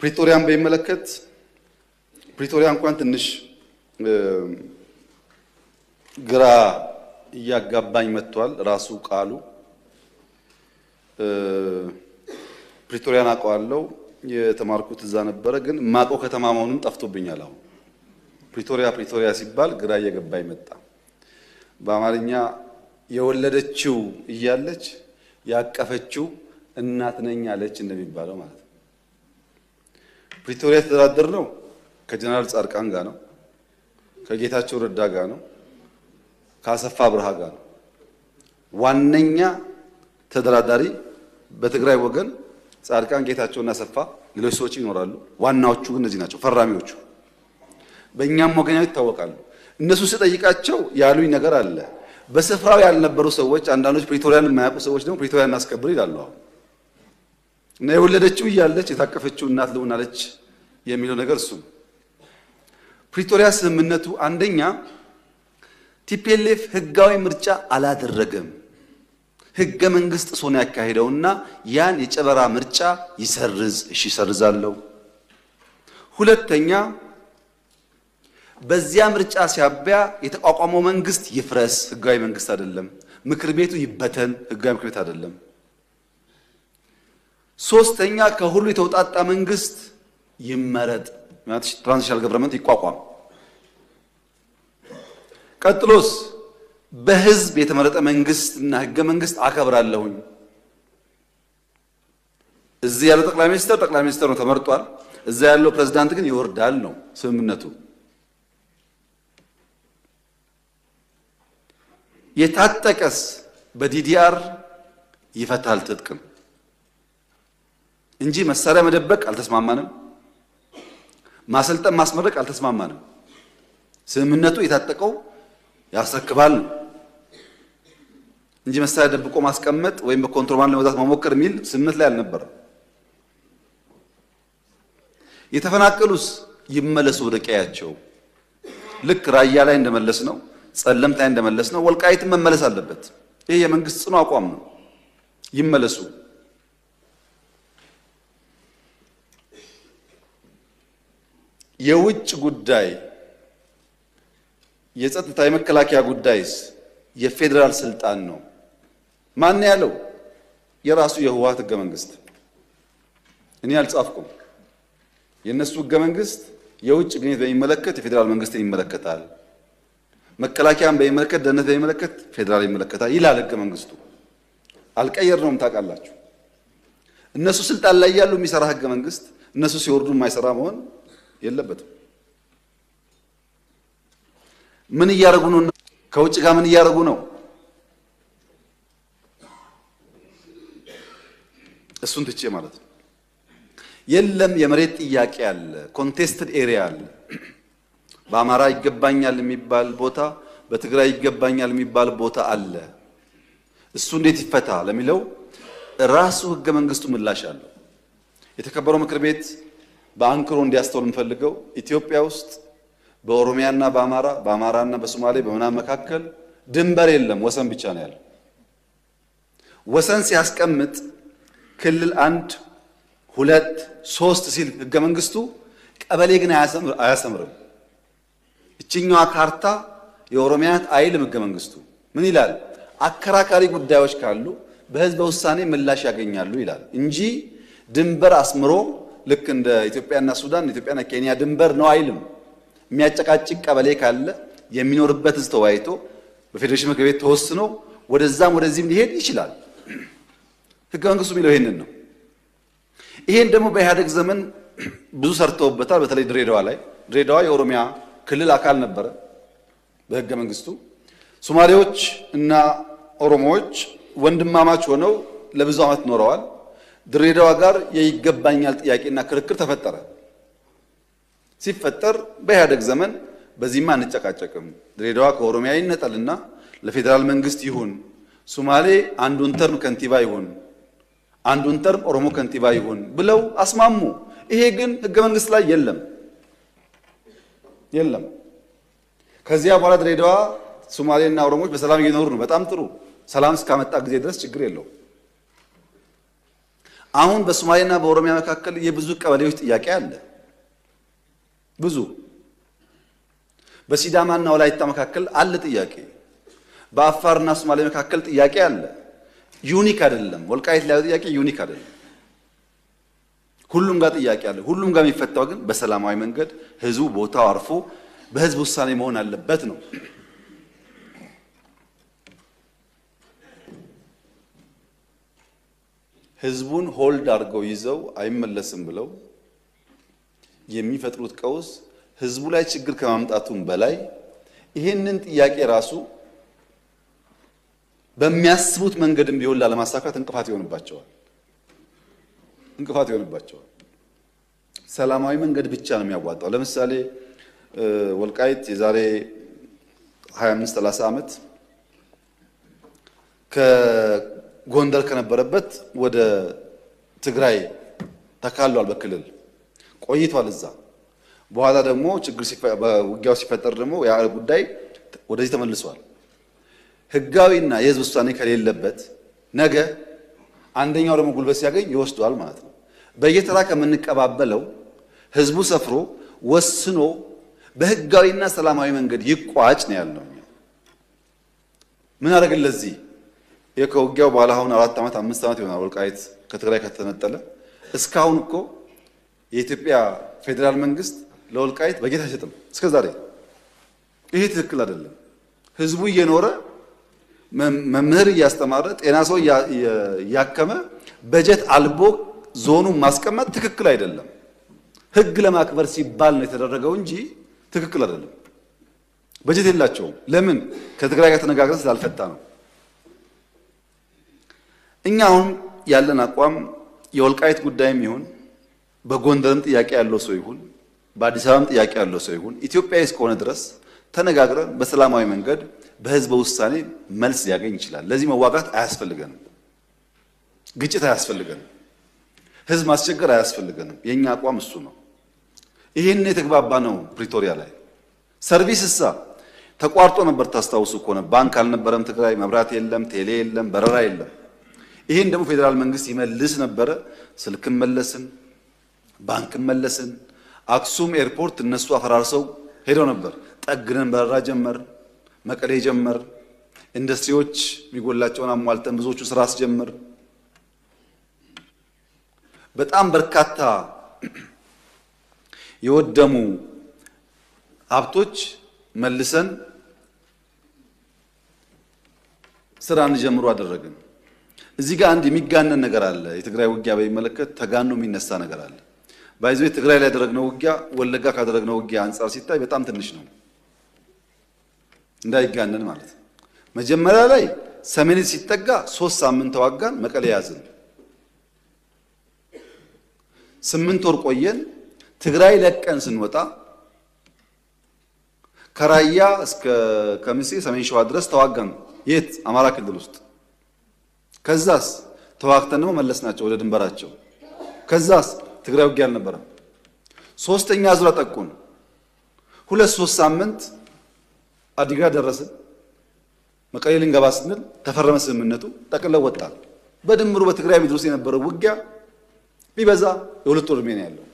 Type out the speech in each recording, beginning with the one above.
ፕሪቶሪያን በሚመለከት ፕሪቶሪያ እንኳን ትንሽ ግራ እያጋባኝ መጥቷል። ራሱ ቃሉ ፕሪቶሪያን አውቀዋለሁ፣ የተማርኩት እዛ ነበረ፣ ግን ማቆ ከተማ መሆኑን ጠፍቶብኛል። አሁን ፕሪቶሪያ ሲባል ግራ እየገባኝ መጣ። በአማርኛ የወለደችው እያለች ያቀፈችው እናት ነኝ አለች እንደሚባለው ማለት ነው። ፕሪቶሪያ የተደራደርነው ከጀነራል ጻድቃን ጋር ነው፣ ከጌታቸው ረዳ ጋር ነው፣ ከአሰፋ ብርሃ ጋር ነው። ዋነኛ ተደራዳሪ በትግራይ ወገን ጻድቃን፣ ጌታቸውና አሰፋ፣ ሌሎች ሰዎች ይኖራሉ። ዋናዎቹ ግን እነዚህ ናቸው፣ ፈራሚዎቹ። በእኛም ወገን ይታወቃሉ። እነሱ ስጠይቃቸው ያሉኝ ነገር አለ። በስፍራው ያልነበሩ ሰዎች፣ አንዳንዶች ፕሪቶሪያን የማያውቁ ሰዎች ደግሞ ፕሪቶሪያን እናስከብር ይላሉ። አሁን እና የወለደችው እያለች የታቀፈችው እናት ልሆናለች የሚለው ነገር እሱ ነው። ፕሪቶሪያ ስምምነቱ አንደኛ ቲፒኤልኤፍ ህጋዊ ምርጫ አላደረገም፣ ህገ መንግስት ጥሶ ነው ያካሄደውና ያን የጨበራ ምርጫ ይሰርዝ። እሺ ይሰርዛለሁ። ሁለተኛ በዚያ ምርጫ ሲያበያ የተቋቋመው መንግስት ይፍረስ፣ ህጋዊ መንግስት አይደለም። ምክር ቤቱ ይበተን፣ ህጋዊ ምክር ቤት አይደለም። ሶስተኛ ከሁሉ የተውጣጣ መንግስት ይመረጥ፣ ማለት ትራንዚሽናል ገቨርንመንት ይቋቋም። ቀጥሎስ በህዝብ የተመረጠ መንግስትና ህገ መንግስት አከብራለሁኝ። እዚህ ያለው ጠቅላይ ሚኒስትር ነው ተመርጧል። እዛ ያለው ፕሬዝዳንት ግን ይወርዳል ነው ስምምነቱ። የታጠቀስ በዲዲአር ይፈታል ትጥቅም እንጂ መሳሪያ መደበቅ አልተስማማንም። ማሰልጠን ማስመረቅ አልተስማማንም። ስምምነቱ የታጠቀው ያስረክባል እንጂ መሳሪያ ደብቆ ማስቀመጥ ወይም በኮንትሮባንድ ለመግዛት መሞከር የሚል ስምምነት ላይ አልነበረም። የተፈናቀሉስ ይመለሱ ወደ ቀያቸው። ልክ ራያ ላይ እንደመለስ ነው፣ ጸለምት ላይ እንደመለስ ነው፣ ወልቃይት መመለስ አለበት። ይሄ የመንግስት ጽኑ አቋም ነው። ይመለሱ። የውጭ ጉዳይ፣ የጸጥታ፣ የመከላከያ ጉዳይስ የፌዴራል ስልጣን ነው። ማን ያለው? የራሱ የህወሓት ህገ መንግስት። እኔ አልጻፍኩም። የነሱ ህገ መንግስት የውጭ ግንኙነት በሚመለከት የፌዴራል መንግስትን ይመለከታል፣ መከላከያን በሚመለከት፣ ደህንነት በሚመለከት ፌዴራል ይመለከታል ይላል ህገ መንግስቱ። አልቀየርነውም፣ ታውቃላችሁ። እነሱ ስልጣን ላይ ያሉ የሚሰራ ህገ መንግስት እነሱ ሲወርዱ የማይሰራ መሆን የለበትም። ምን እያደረጉ ነው? ከውጭ ጋር ምን እያደረጉ ነው? እሱን ትቼ ማለት ነው። የለም የመሬት ጥያቄ አለ፣ ኮንቴስትድ ኤሪያ አለ። በአማራ ይገባኛል የሚባል ቦታ፣ በትግራይ ይገባኛል የሚባል ቦታ አለ። እሱ እንዴት ይፈታ ለሚለው ራሱ ህገ መንግስቱ ምላሽ አለው። የተከበረው ምክር ቤት በአንክሮ እንዲያስተውል የምፈልገው ኢትዮጵያ ውስጥ በኦሮሚያና በአማራና በሶማሌ በምናምን መካከል ድንበር የለም፣ ወሰን ብቻ ነው ያለው። ወሰን ሲያስቀምጥ ክልል 1 2 3 ሲል ህገ መንግስቱ ቀበሌ ግን አያሰምርም። እችኛዋ ካርታ የኦሮሚያ አይልም ህገ መንግስቱ። ምን ይላል? አከራካሪ ጉዳዮች ካሉ በህዝበ ውሳኔ ምላሽ ያገኛሉ ይላል እንጂ ድንበር አስምሮ ልክ እንደ ኢትዮጵያና ሱዳን፣ ኢትዮጵያና ኬንያ ድንበር ነው አይልም። የሚያጨቃጭቅ ቀበሌ ካለ የሚኖርበት ህዝብ ተወያይቶ በፌዴሬሽን ምክር ቤት ተወስኖ ወደዛም ወደዚህም ሊሄድ ይችላል። ህገ መንግስቱ የሚለው ይሄንን ነው። ይሄን ደግሞ በኢህአደግ ዘመን ብዙ ሰርተውበታል። በተለይ ድሬዳዋ ላይ። ድሬዳዋ የኦሮሚያ ክልል አካል ነበረ በህገ መንግስቱ። ሶማሌዎች እና ኦሮሞዎች ወንድማማች ሆነው ለብዙ ዓመት ኖረዋል። ድሬዳዋ ጋር የይገባኛል ጥያቄና ክርክር ተፈጠረ። ሲፈጠር በኢህአደግ ዘመን በዚህማ አንጨቃጨቅም፣ ድሬዳዋ ከኦሮሚያ ይነጠልና ለፌዴራል መንግስት ይሁን፣ ሶማሌ አንዱን ተርም ከንቲባ ይሁን፣ አንዱን ተርም ኦሮሞ ከንቲባ ይሁን ብለው አስማሙ። ይሄ ግን ህገ መንግስት ላይ የለም። ከዚያ በኋላ ድሬዳዋ ሶማሌና ኦሮሞዎች በሰላም እየኖሩ ነው። በጣም ጥሩ። ሰላም እስካመጣ ጊዜ ድረስ ችግር የለውም። አሁን በሶማሌና በኦሮሚያ መካከል የብዙ ቀበሌዎች ጥያቄ አለ። ብዙ በሲዳማና ወላይታ መካከል አለ ጥያቄ። በአፋርና ሶማሌ መካከል ጥያቄ አለ። ዩኒክ አይደለም። ወልቃይት ላይ ጥያቄ ዩኒክ አይደለም። ሁሉም ጋር ጥያቄ አለ። ሁሉም ጋር የሚፈታው ግን በሰላማዊ መንገድ ህዝቡ ቦታው አርፎ በህዝብ ውሳኔ መሆን አለበት ነው። ህዝቡን ሆልድ አድርገው ይዘው አይመለስም ብለው የሚፈጥሩት ቀውስ ህዝቡ ላይ ችግር ከማምጣቱም በላይ ይሄንን ጥያቄ ራሱ በሚያስቡት መንገድም ቢሆን ላለማሳካት እንቅፋት ይሆንባቸዋል። ሰላማዊ መንገድ ብቻ ነው የሚያዋጣው። ለምሳሌ ወልቃይት የዛሬ 25-30 ዓመት ከጎንደር ከነበረበት ወደ ትግራይ ተካሏል። በክልል ቆይቷል እዛ። በኋላ ደግሞ ችግር በውጊያው ሲፈጠር ደግሞ ያ ጉዳይ ወደዚህ ተመልሷል። ህጋዊና የህዝብ ውሳኔ ከሌለበት ነገ አንደኛው ደግሞ ጉልበት ሲያገኝ ይወስዷል ማለት ነው። በየተራ ከምንቀባበለው ህዝቡ ሰፍሮ ወስኖ በህጋዊና ሰላማዊ መንገድ ይቋጭ ነው ያለው። ምን አደረግን ለዚህ? የከውጊያው በኋላ አሁን 4 ዓመት 5 ዓመት ይሆናል ወልቃይት ከትግራይ ከተነጠለ። እስካሁን እኮ የኢትዮጵያ ፌዴራል መንግስት ለወልቃይት በጀት አይሰጥም እስከዛሬ። ይሄ ትክክል አይደለም። ህዝቡ እየኖረ መምህር እያስተማረ ጤና ሰው እያከመ በጀት አልቦ ዞኑን ማስቀመጥ ትክክል አይደለም። ህግ ለማክበር ሲባል ነው የተደረገው እንጂ ትክክል አይደለም። በጀት የላቸውም። ለምን? ከትግራይ ጋር ተነጋግረን ስላልፈታ ነው። እኛ አሁን ያለን አቋም የወልቃይት ጉዳይም ይሁን በጎንደርም ጥያቄ ያለው ሰው ይሁን በአዲስ አበባም ጥያቄ ያለው ሰው ይሁን ኢትዮጵያዊ እስከሆነ ድረስ ተነጋግረን በሰላማዊ መንገድ በህዝብ ውሳኔ መልስ ሊያገኝ ይችላል። ለዚህ መዋጋት አያስፈልገንም። ግጭት አያስፈልገንም። ህዝብ ማስቸገር አያስፈልገንም። የኛ አቋም እሱ ነው። ይሄን የተግባባ ነው። ፕሪቶሪያ ላይ ሰርቪስሳ ተቋርጦ ነበር። ታስታውሱ ከሆነ ባንክ አልነበረም ትግራይ፣ መብራት የለም፣ ቴሌ የለም፣ በረራ የለም። ይሄን ደግሞ ፌዴራል መንግስት ይመልስ ነበረ። ስልክም መለስን፣ ባንክም መለስን። አክሱም ኤርፖርት እነሱ አፈራርሰው ሄደው ነበር። ጠግነን በረራ ጀመር፣ መቀሌ ጀመር። ኢንዱስትሪዎች የሚጎላቸውን አሟልተን ብዙዎቹ ስራ አስጀምር። በጣም በርካታ የወደሙ ሀብቶች መልሰን ስራ እንጀምሩ አደረግን። እዚህ ጋር አንድ የሚጋነን ነገር አለ። የትግራይ ውጊያ በሚመለከት ተጋኖ የሚነሳ ነገር አለ። ባይዘው ትግራይ ላይ ያደረግነው ውጊያ ወለጋ ካደረግነው ውጊያ አንፃር ሲታይ በጣም ትንሽ ነው። እንዳይጋነን ማለት ነው። መጀመሪያ ላይ ሰሜን ሲጠጋ 3 ሳምንት ተዋጋን፣ መቀሌ ያዝን። 8 ወር ቆየን። ትግራይ ለቀን ስንወጣ ከራያ እስከ ከሚሴ ሰሜን ሸዋ ድረስ ተዋጋን። የት? አማራ ክልል ውስጥ። ከዛስ ተዋግተን ነው መለስናቸው ወደ ድንበራቸው። ከዛስ ትግራይ ውጊያ አልነበረም። ሶስተኛ ዙር አጠቁን። 2-3 ሳምንት አዲግራት ደረስን። መቀሌ ልንገባ ስንል ተፈረመ ስምምነቱ፣ ጠቅልለው ወጣን። በድምሩ በትግራይ ምድር ውስጥ የነበረው ውጊያ ቢበዛ የ2 ወር ዕድሜ ነው ያለው።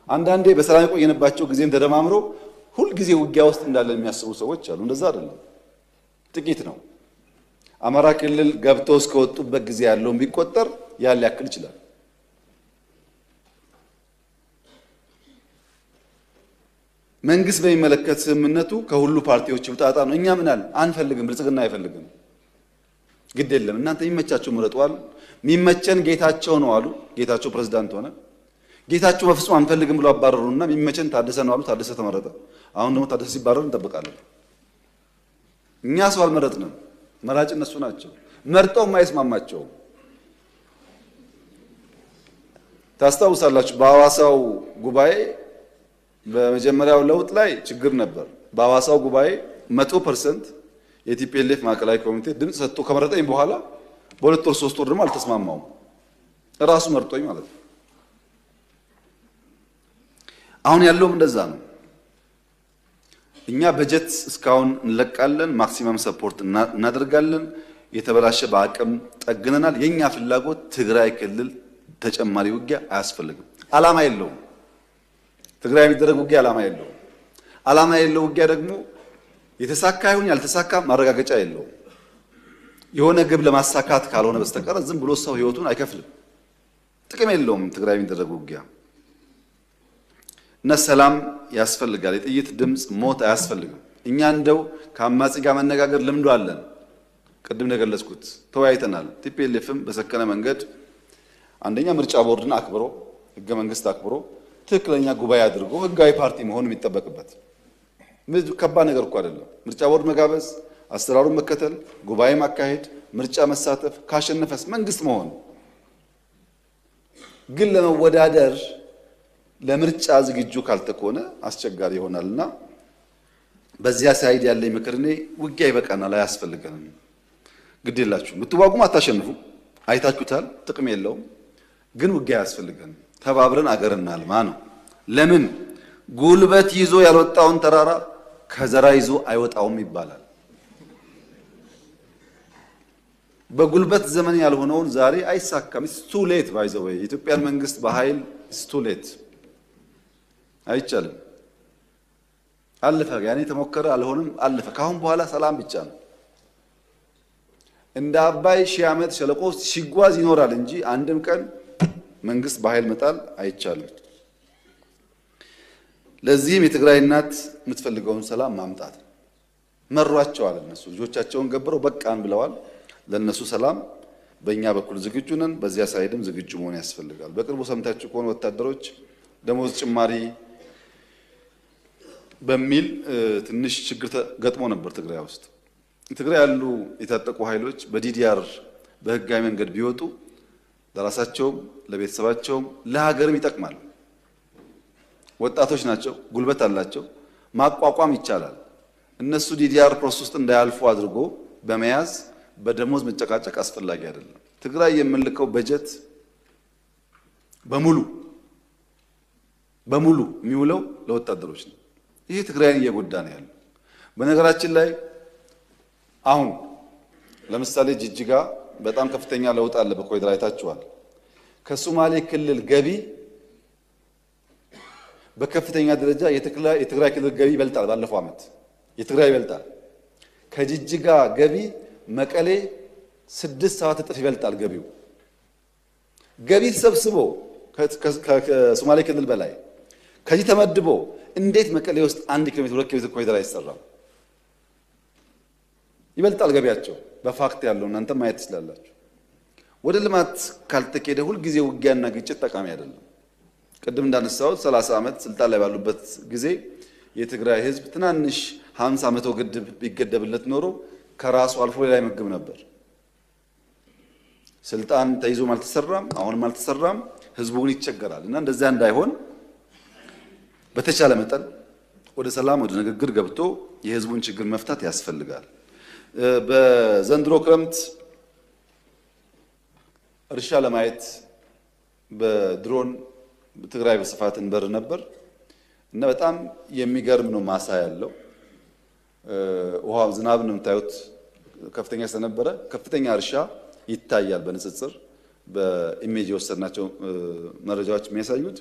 አንዳንዴ በሰላም የቆየንባቸው ጊዜም ተደማምሮ ሁል ጊዜ ውጊያ ውስጥ እንዳለን የሚያስቡ ሰዎች አሉ። እንደዛ አይደለም፣ ጥቂት ነው። አማራ ክልል ገብተው እስከወጡበት ጊዜ ያለውን ቢቆጠር ያን ሊያክል ይችላል። መንግስት በሚመለከት ስምምነቱ ከሁሉ ፓርቲዎች ውጣጣ ነው። እኛ ምናል አንፈልግም፣ ብልጽግና አይፈልግም። ግድ የለም እናንተ የሚመቻቸው ምረጧል። የሚመቸን ጌታቸው ነው አሉ። ጌታቸው ፕሬዝዳንት ሆነ። ጌታቸው በፍጹም አንፈልግም ብሎ አባረሩና የሚመቸን ታደሰ ነው አሉ። ታደሰ ተመረጠ። አሁን ደግሞ ታደሰ ሲባረር እንጠብቃለን። እኛ ሰው አልመረጥንም። መራጭ እነሱ ናቸው። መርጠው የማይስማማቸው ታስታውሳላችሁ። በሐዋሳው ጉባኤ በመጀመሪያው ለውጥ ላይ ችግር ነበር። በሐዋሳው ጉባኤ 100% የቲፒኤልኤፍ ማዕከላዊ ኮሚቴ ድምጽ ሰጥቶ ከመረጠኝ በኋላ በ2 ወር 3 ወር ደግሞ አልተስማማውም። ራሱ መርጦኝ ማለት ነው። አሁን ያለውም እንደዛ ነው። እኛ በጀት እስካሁን እንለቃለን፣ ማክሲመም ሰፖርት እናደርጋለን። የተበላሸ በአቅም ጠግነናል። የኛ ፍላጎት ትግራይ ክልል ተጨማሪ ውጊያ አያስፈልግም። ዓላማ የለውም። ትግራይ የሚደረግ ውጊያ ዓላማ የለውም። ዓላማ የለው ውጊያ ደግሞ የተሳካ ይሁን ያልተሳካ ማረጋገጫ የለውም። የሆነ ግብ ለማሳካት ካልሆነ በስተቀር ዝም ብሎ ሰው ህይወቱን አይከፍልም። ጥቅም የለውም ትግራይ የሚደረግ ውጊያ እና ሰላም ያስፈልጋል። የጥይት ድምፅ ሞት አያስፈልግም። እኛ እንደው ከአማጺ ጋር መነጋገር ልምዱ አለን። ቅድም እንደገለጽኩት ተወያይተናል። ቲፒኤልኤፍም በሰከነ መንገድ አንደኛ ምርጫ ቦርድን አክብሮ ህገ መንግስት አክብሮ ትክክለኛ ጉባኤ አድርጎ ህጋዊ ፓርቲ መሆን የሚጠበቅበት ከባድ ነገር እኮ አይደለም። ምርጫ ቦርድ መጋበዝ፣ አሰራሩን መከተል፣ ጉባኤ ማካሄድ፣ ምርጫ መሳተፍ፣ ካሸነፈስ መንግስት መሆን። ግን ለመወዳደር ለምርጫ ዝግጁ ካልተኮነ አስቸጋሪ ይሆናልና በዚያ ሳይድ ያለኝ ምክር እኔ ውጊያ ይበቃናል፣ አያስፈልገንም። ግድ የላችሁ ብትዋጉም አታሸንፉ፣ አይታችሁታል፣ ጥቅም የለውም። ግን ውጊያ አያስፈልገንም። ተባብረን አገር እናልማ ነው። ለምን ጉልበት ይዞ ያልወጣውን ተራራ ከዘራ ይዞ አይወጣውም ይባላል። በጉልበት ዘመን ያልሆነውን ዛሬ አይሳካም። ቱ ሌት ባይዘው የኢትዮጵያን መንግስት በኃይል ቱ ሌት አይቻልም። አለፈ። ያኔ ተሞከረ፣ አልሆነም፣ አለፈ። ካሁን በኋላ ሰላም ብቻ ነው። እንደ አባይ ሺህ ዓመት ሸለቆ ሲጓዝ ይኖራል እንጂ አንድም ቀን መንግስት በኃይል መጣል አይቻልም። ለዚህም የትግራይ እናት የምትፈልገውን ሰላም ማምጣት መሯቸዋል። እነሱ ልጆቻቸውን ገብረው በቃን ብለዋል። ለነሱ ሰላም በእኛ በኩል ዝግጁ ነን። በዚያ ሳይድም ዝግጁ መሆን ያስፈልጋል። በቅርቡ ሰምታችሁ ከሆነ ወታደሮች ደሞዝ ጭማሪ በሚል ትንሽ ችግር ገጥሞ ነበር ትግራይ ውስጥ። ትግራይ ያሉ የታጠቁ ኃይሎች በዲዲአር በህጋዊ መንገድ ቢወጡ ለራሳቸውም ለቤተሰባቸውም ለሀገርም ይጠቅማል። ወጣቶች ናቸው፣ ጉልበት አላቸው፣ ማቋቋም ይቻላል። እነሱ ዲዲአር ፕሮሰስ ውስጥ እንዳያልፉ አድርጎ በመያዝ በደሞዝ መጨቃጨቅ አስፈላጊ አይደለም። ትግራይ የምንልከው በጀት በሙሉ የሚውለው ለወታደሮች ነው። ይሄ ትግራይን እየጎዳ ነው ያለው። በነገራችን ላይ አሁን ለምሳሌ ጅጅጋ በጣም ከፍተኛ ለውጥ አለ። በኮሪደር አይታችኋል። ከሶማሌ ክልል ገቢ በከፍተኛ ደረጃ የትግራይ ክልል ገቢ ይበልጣል። ባለፈው ዓመት የትግራይ ይበልጣል። ከጅጅጋ ገቢ መቀሌ 6-7 እጥፍ ይበልጣል ገቢው። ገቢ ተሰብስቦ ከሶማሌ ክልል በላይ ከዚህ ተመድቦ እንዴት መቀሌ ውስጥ 1 ኪሎ ሜትር 2 ኪሎ ሜትር ኮሪደር አይሰራም? ይበልጣል ገቢያቸው። በፋክት ያለው እናንተ ማየት ትችላላችሁ። ወደ ልማት ካልተኬደ ሁል ጊዜ ውጊያና ግጭት ጠቃሚ አይደለም። ቅድም እንዳነሳሁት 30 ዓመት ስልጣን ላይ ባሉበት ጊዜ የትግራይ ህዝብ ትናንሽ 50-100 ግድብ ቢገደብለት ኖሮ ከራሱ አልፎ ሌላ ይመግብ ነበር። ስልጣን ተይዞም አልተሰራም፣ አሁንም አልተሰራም። ህዝቡ ግን ይቸገራል እና እንደዛ እንዳይሆን በተቻለ መጠን ወደ ሰላም ወደ ንግግር ገብቶ የህዝቡን ችግር መፍታት ያስፈልጋል። በዘንድሮ ክረምት እርሻ ለማየት በድሮን ትግራይ በስፋት እንበር ነበር እና በጣም የሚገርም ነው ማሳ ያለው። ውሃው ዝናብ ነው የምታዩት ከፍተኛ ስለነበረ ከፍተኛ እርሻ ይታያል። በንጽጽር በኢሜጅ የወሰድናቸው መረጃዎች የሚያሳዩት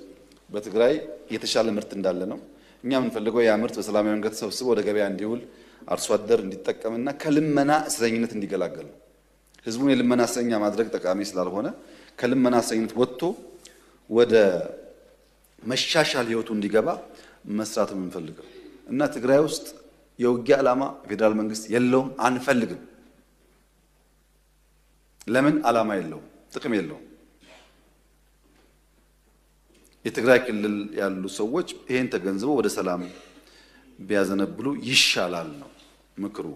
በትግራይ የተሻለ ምርት እንዳለ ነው። እኛ የምንፈልገው ያ ምርት በሰላማዊ መንገድ ተሰብስቦ ወደ ገበያ እንዲውል አርሶ አደር እንዲጠቀምና ከልመና እስረኝነት እንዲገላገል ነው። ህዝቡን የልመና እስረኛ ማድረግ ጠቃሚ ስላልሆነ ከልመና እስረኝነት ወጥቶ ወደ መሻሻል ህይወቱ እንዲገባ መስራት የምንፈልገው እና ትግራይ ውስጥ የውጊያ ዓላማ ፌደራል መንግስት የለውም፣ አንፈልግም። ለምን? ዓላማ የለውም፣ ጥቅም የለውም። የትግራይ ክልል ያሉ ሰዎች ይሄን ተገንዝበው ወደ ሰላም ቢያዘነብሉ ይሻላል ነው ምክሩ።